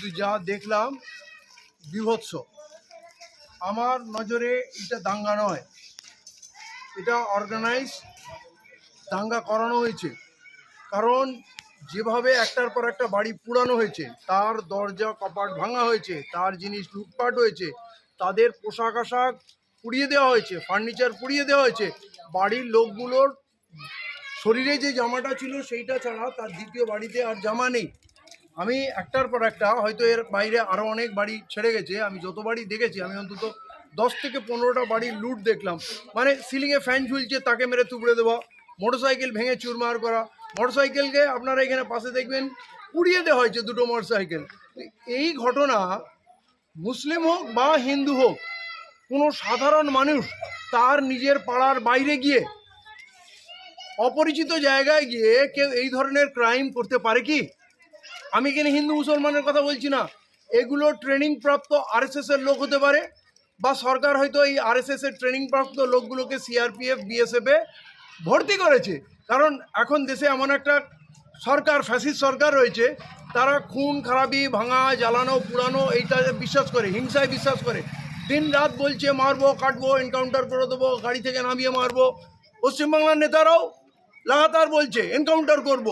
কিন্তু যা দেখলাম বিভৎস। আমার নজরে এটা দাঙ্গা নয়, এটা অর্গানাইজ দাঙ্গা করানো হয়েছে। কারণ যেভাবে একটার পর একটা বাড়ি পুড়ানো হয়েছে, তার দরজা কপাট ভাঙা হয়েছে, তার জিনিস লুটপাট হয়েছে, তাদের পোশাক আশাক পুড়িয়ে দেওয়া হয়েছে, ফার্নিচার পুড়িয়ে দেওয়া হয়েছে, বাড়ির লোকগুলোর শরীরে যে জামাটা ছিল সেইটা ছাড়া তার দ্বিতীয় বাড়িতে আর জামা নেই। আমি একটার পর একটা, হয়তো এর বাইরে আরও অনেক বাড়ি ছেড়ে গেছে, আমি যত বাড়ি দেখেছি আমি অন্তত 10 থেকে 15টা বাড়ির লুট দেখলাম। মানে সিলিংয়ে ফ্যান ঝুলছে, তাকে মেরে তুবড়ে দেওয়া, মোটরসাইকেল ভেঙে চুরমার করা, মোটরসাইকেলকে আপনারা এখানে পাশে দেখবেন পুড়িয়ে দেওয়া হয়েছে 2টো মোটরসাইকেল। এই ঘটনা মুসলিম হোক বা হিন্দু হোক, কোনো সাধারণ মানুষ তার নিজের পাড়ার বাইরে গিয়ে, অপরিচিত জায়গায় গিয়ে কেউ এই ধরনের ক্রাইম করতে পারে কি? আমি এখানে হিন্দু মুসলমানের কথা বলছি না, এগুলো ট্রেনিং প্রাপ্ত আরএসএসের লোক হতে পারে, বা সরকার হয়তো এই আরএসএসের ট্রেনিং প্রাপ্ত লোকগুলোকে সিআরপিএফ বিএসএফে ভর্তি করেছে। কারণ এখন দেশে এমন একটা সরকার, ফ্যাসিস্ট সরকার রয়েছে, তারা খুন খারাপি, ভাঙা, জ্বালানো, পুরানো এইটা বিশ্বাস করে, হিংসায় বিশ্বাস করে। দিন রাত বলছে মারবো, কাটবো, এনকাউন্টার করে দেবো, গাড়ি থেকে নামিয়ে মারবো। পশ্চিমবাংলার নেতারাও লাগাতার বলছে এনকাউন্টার করব,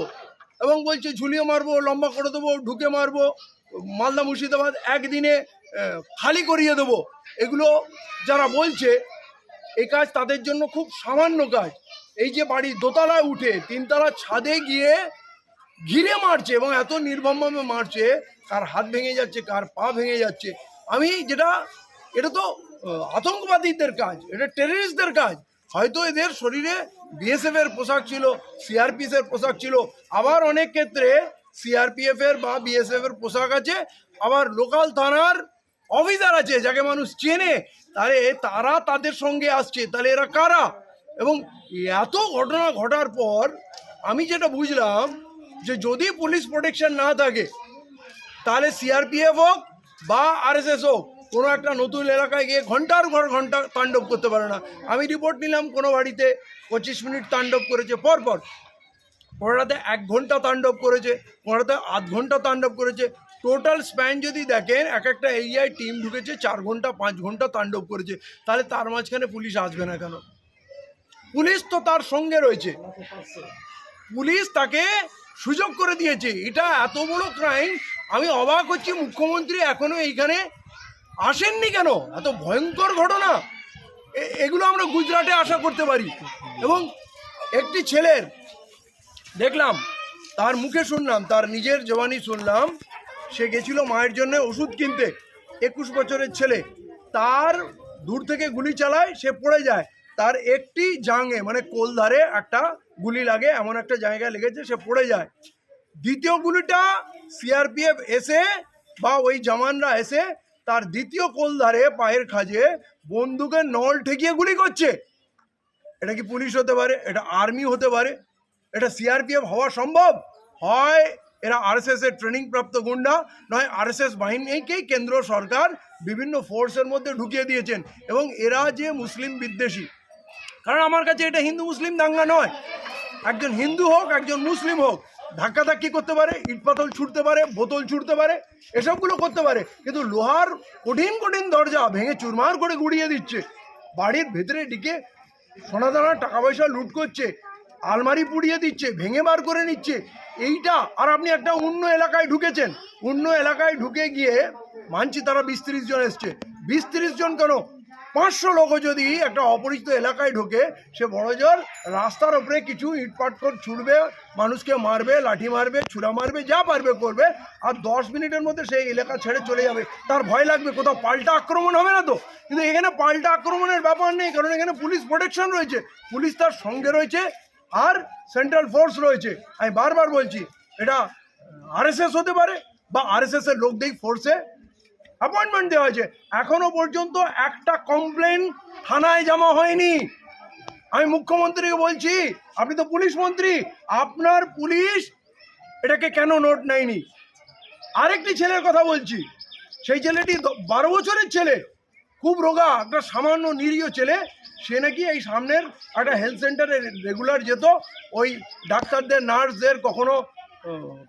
এবং বলছে ঝুলিয়ে মারবো, লম্বা করে দেবো, ঢুকে মারবো, মালদা মুর্শিদাবাদ একদিনে খালি করিয়ে দেবো। এগুলো যারা বলছে, এই কাজ তাদের জন্য খুব সামান্য কাজ। এই যে বাড়ি দোতলায় উঠে 3তলার ছাদে গিয়ে ঘিরে মারছে, এবং এত নির্মমভাবে মারছে, কার হাত ভেঙে যাচ্ছে, কার পা ভেঙে যাচ্ছে। এটা তো আতঙ্কবাদীদের কাজ, এটা টেররিস্টদের কাজ। হয়তো এদের শরীরে বিএসএফের পোশাক ছিল, সিআরপিএফের পোশাক ছিল, আবার অনেক ক্ষেত্রে সিআরপিএফের বা বিএসএফের পোশাক আছে, আবার লোকাল থানার অফিসার আছে যাকে মানুষ চেনে, তারা তাদের সঙ্গে আসছে। তাহলে এরা কারা? এবং এত ঘটনা ঘটার পর আমি যেটা বুঝলাম, যে যদি পুলিশ প্রোটেকশন না থাকে, তাহলে সিআরপিএফ হোক বা আরএসএস হোক, কোনো একটা নতুন এলাকায় গিয়ে ঘন্টার পর ঘন্টা তাণ্ডব করতে পারে না। আমি রিপোর্ট নিলাম, কোনো বাড়িতে 25 মিনিট তাণ্ডব করেছে পরপর, কোনোটাতে 1 ঘন্টা তাণ্ডব করেছে, কোনোটাতে আধ ঘন্টা তাণ্ডব করেছে। টোটাল স্প্যান যদি দেখেন, একটা এরিয়ায় টিম ঢুকেছে, 4 ঘন্টা 5 ঘন্টা তাণ্ডব করেছে। তাহলে তার মাঝখানে পুলিশ আসবে না কেন? পুলিশ তো তার সঙ্গে রয়েছে, পুলিশ তাকে সুযোগ করে দিয়েছে। এটা এত বড় ক্রাইম, আমি অবাক হচ্ছি মুখ্যমন্ত্রী এখনো এইখানে আসেননি কেন? এত ভয়ঙ্কর ঘটনা, এগুলো আমরা গুজরাটে আশা করতে পারি। এবং একটি ছেলের দেখলাম, তার মুখে শুনলাম, তার নিজের জবানি শুনলাম, সে গেছিল মায়ের জন্য ওষুধ কিনতে, 21 বছরের ছেলে, তার দূর থেকে গুলি চালায়, সে পড়ে যায়, তার একটি জাঙে মানে কোলধারে একটা গুলি লাগে, এমন একটা জায়গায় লেগেছে, সে পড়ে যায়। দ্বিতীয় গুলিটা সিআরপিএফ এসে বা ওই জওয়ানরা এসে তার দ্বিতীয় কোলধারে পায়ের খাজে বন্দুকের নল ঠেকিয়ে গুলি করছে। এটা কি পুলিশ হতে পারে? এটা আর্মি হতে পারে? এটা সিআরপিএফ হওয়া সম্ভব? হয় এরা আরএসএস এর ট্রেনিং প্রাপ্ত গুন্ডা, নয় আরএসএস বাহিনীকেই কেন্দ্র সরকার বিভিন্ন ফোর্সের মধ্যে ঢুকিয়ে দিয়েছেন, এবং এরা যে মুসলিম বিদ্বেষী। কারণ আমার কাছে এটা হিন্দু মুসলিম দাঙ্গা নয়, একজন হিন্দু হোক, একজন মুসলিম হোক, ধাক্কাধাক্কি করতে পারে, ইট পাথর ছুটতে পারে, বোতল ছুটতে পারে, এসবগুলো করতে পারে, কিন্তু লোহার কঠিন কঠিন দরজা ভেঙে চুরমার করে গুড়িয়ে দিচ্ছে, বাড়ির ভেতরে ঢুকে সোনা দানা টাকা পয়সা লুট করছে, আলমারি পুড়িয়ে দিচ্ছে, ভেঙে বার করে নিচ্ছে। এইটা আর আপনি একটা অন্য এলাকায় ঢুকেছেন, অন্য এলাকায় ঢুকে গিয়ে মানছি তারা 20-30 জন এসছে, 20-30 জন কেন, 500 লোকও যদি একটা অপরিচিত এলাকায় ঢোকে, সে বড় জোর রাস্তার ওপরে কিছু ইটপাটকর ছুড়বে, মানুষকে মারবে, লাঠি মারবে, ছুরা মারবে, যা পারবে করবে, আর 10 মিনিটের মধ্যে সেই এলাকা ছেড়ে চলে যাবে। তার ভয় লাগবে কোথাও পাল্টা আক্রমণ হবে না তো? কিন্তু এখানে পাল্টা আক্রমণের ব্যাপার নেই, কারণ এখানে পুলিশ প্রোটেকশন রয়েছে, পুলিশ তার সঙ্গে রয়েছে, আর সেন্ট্রাল ফোর্স রয়েছে। আমি বারবার বলছি, এটা আরএসএস হতে পারে, বা আরএসএস এর লোক দিয়ে ফোর্সে অ্যাপয়েন্টমেন্ট দেওয়া হয়েছে। এখনো পর্যন্ত একটা কমপ্লেন থানায় জমা হয়নি। আমি মুখ্যমন্ত্রীকে বলছি, আপনি তো পুলিশ মন্ত্রী, আপনার পুলিশ এটাকে কেন নোট নেয়নি? আরেকটি ছেলের কথা বলছি, সেই ছেলেটি 12 বছরের ছেলে, খুব রোগা, একটা সামান্য নিরীহ ছেলে, সে নাকি এই সামনের একটা হেলথ সেন্টারে রেগুলার যেত, ওই ডাক্তারদের নার্সদের কখনো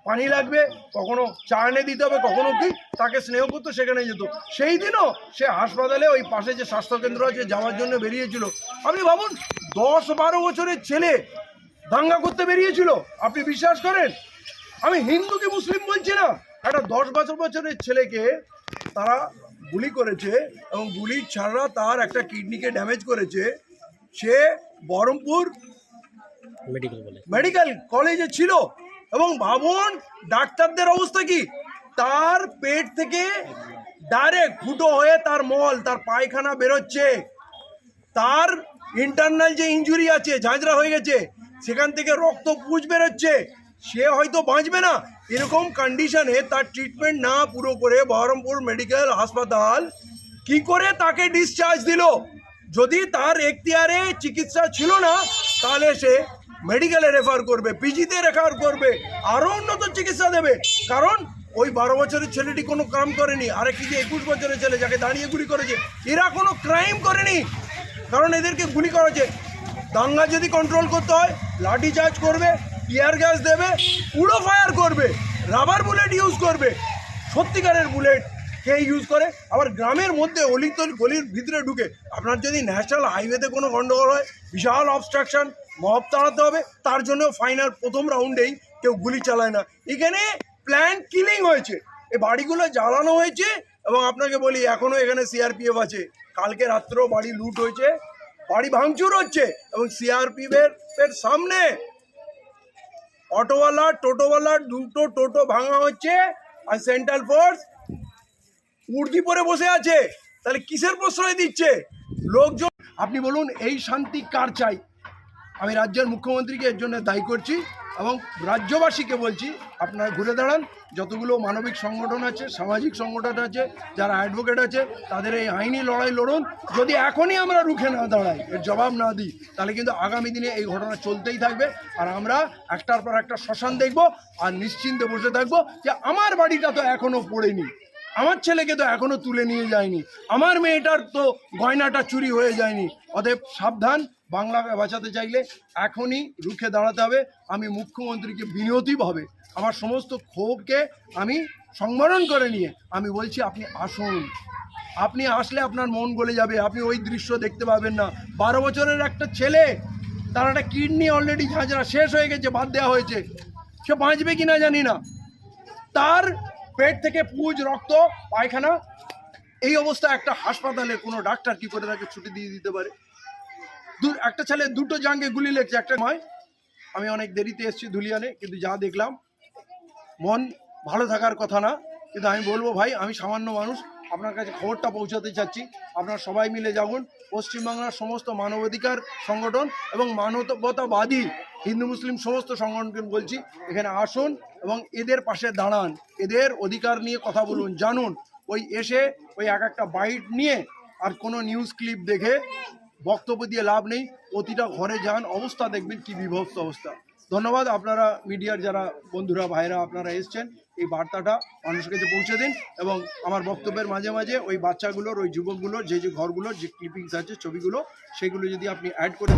পানি লাগবে, কখনো চা এনে দিতে হবে, কখনো কি তাকে স্নেহ করতো সেখানে যেত। সেই দিনও সে হাসপাতালে ওই পাশে যে স্বাস্থ্যকেন্দ্র আছে যাওয়ার জন্য বেরিয়েছিল। আপনি ভাবুন 10-12 বছরের ছেলে দাঙ্গা করতে বেরিয়েছিল, আপনি বিশ্বাস করেন? আমি হিন্দু কি মুসলিম বলছি না, একটা 10 বছরের ছেলেকে তারা গুলি করেছে এবং গুলি ছাড়া তার একটা কিডনিকে ড্যামেজ করেছে। সে বহরমপুর মেডিকেল কলেজে ছিল এবং ভাবুন ডাক্তারদের অবস্থা কি, তার পেট থেকে ডাইরেক্ট ফুটো হয়ে তার মল, তার পায়খানা বেরোচ্ছে, তার ইন্টারনাল যে ইনজুরি আছে, ঝাঁঝরা হয়ে গেছে, সেখান থেকে রক্ত পুঁজ বেরোচ্ছে, সে হয়তো বাঁচবে না। এরকম কন্ডিশনে তার ট্রিটমেন্ট না পুরো করে বহরমপুর মেডিকেল হাসপাতাল কি করে তাকে ডিসচার্জ দিল? যদি তার এখতিয়ারে চিকিৎসা ছিল না তাহলে সে মেডিকেলে রেফার করবে, পিজিতে রেফার করবে, আরও উন্নত চিকিৎসা দেবে। কারণ ওই 12 বছরের ছেলেটি কোনো ক্রাইম করেনি, আরেকটি যে 21 বছরের ছেলে যাকে দাঁড়িয়ে গুলি করেছে, এরা কোনো ক্রাইম করেনি, কারণ এদেরকে গুলি করেছে। দাঙ্গা যদি কন্ট্রোল করতে হয় লাঠি চার্জ করবে, টিয়ার গ্যাস দেবে, উড়ো ফায়ার করবে, রাবার বুলেট ইউজ করবে, সত্যিকারের বুলেট কে ইউজ করে। আবার গ্রামের মধ্যে গলির ভিতরে ঢুকে আপনার যদি ন্যাশনাল হাইওয়েতে কোনো গন্ডগোল হয়, বিশাল অবস্ট্রাকশন, মব তাড়াতে হবে, তার জন্য ফাইনাল প্রথম রাউন্ডেই কেউ গুলি চালায় না। এখানে প্ল্যান কিলিং হয়েছে, এই বাড়িগুলো জ্বালানো হয়েছে এবং আপনাকে বলি এখনও এখানে সিআরপিএফ আছে। কালকে রাত্রেও বাড়ি লুট হয়েছে, বাড়ি ভাঙচুর হচ্ছে এবং সিআরপিএফের সামনে অটোওয়ালা টোটোওয়ালা দুটো টোটো ভাঙা হচ্ছে আর সেন্ট্রাল ফোর্স উর্দি পরে বসে আছে। তাহলে কিসের প্রশ্রয় দিচ্ছে লোকজন? আপনি বলুন এই শান্তি কার চাই? আমি রাজ্যের মুখ্যমন্ত্রীকে এর জন্য দায়ী করছি এবং রাজ্যবাসীকে বলছি আপনারা ঘুরে দাঁড়ান, যতগুলো মানবিক সংগঠন আছে, সামাজিক সংগঠন আছে, যারা অ্যাডভোকেট আছে, তাদের এই আইনি লড়াই লড়ুন। যদি এখনই আমরা রুখে না দাঁড়াই, এর জবাব না দিই, তাহলে কিন্তু আগামী দিনে এই ঘটনা চলতেই থাকবে আর আমরা একটার পর একটা শ্মশান দেখব আর নিশ্চিন্তে বসে থাকবো যে আমার বাড়িটা তো এখনও পড়েনি, আমার ছেলেকে তো এখনো তুলে নিয়ে যায়নি, আমার মেয়েটার তো গয়নাটা চুরি হয়ে যায়নি। অতএব সাবধান, বাংলাকে বাঁচাতে চাইলে এখনই রুখে দাঁড়াতে হবে। আমি মুখ্যমন্ত্রীকে বিনতিভাবে আমার সমস্ত ক্ষোভকে আমি সংবরণ করে নিয়ে আমি বলছি আপনি আসুন, আপনি আসলে আপনার মন গলে যাবে, আপনি ওই দৃশ্য দেখতে পাবেন না। 12 বছরের একটা ছেলে, তার একটা কিডনি অলরেডি ঝাঁঝরা শেষ হয়ে গেছে, বাদ দেওয়া হয়েছে, সে বাঁচবে কিনা জানি না, তার পেট থেকে পুঁজ, রক্ত, পায়খানা, এই অবস্থা একটা হাসপাতালে কোনো ডাক্তার কি করে তাকে ছুটি দিয়ে দিতে পারে? একটা ছেলে দুটো জাঙ্গে গুলি লেগেছে একটা নয়। আমি অনেক দেরিতে এসেছি ধুলিয়ানে, কিন্তু যা দেখলাম মন ভালো থাকার কথা না। কিন্তু আমি বলবো ভাই, আমি সামান্য মানুষ, আপনার কাছে খবরটা পৌঁছাতে চাচ্ছি। আপনারা সবাই মিলে যাবেন, পশ্চিমবাংলার সমস্ত মানবাধিকার সংগঠন এবং মানবতাবাদী হিন্দু মুসলিম সমস্ত সংগঠনকে বলছি এখানে আসুন এবং এদের পাশে দাঁড়ান, এদের অধিকার নিয়ে কথা বলুন, জানুন। ওই এসে ওই একটা বাইট নিয়ে আর কোনো নিউজ ক্লিপ দেখে বক্তব্য দিয়ে লাভ নেই। প্রতিটা ঘরে যান, অবস্থা দেখবেন কি বিভৎস অবস্থা। ধন্যবাদ আপনারা মিডিয়ার যারা বন্ধুরা ভাইরা আপনারা এসছেন, এই বার্তাটা মানুষের কাছে পৌঁছে দিন এবং আমার বক্তব্যের মাঝে মাঝে ওই বাচ্চাগুলোর, ওই যুবকগুলোর যে ঘরগুলোর যে ক্লিপিংস আছে, ছবিগুলো, সেগুলো যদি আপনি অ্যাড করে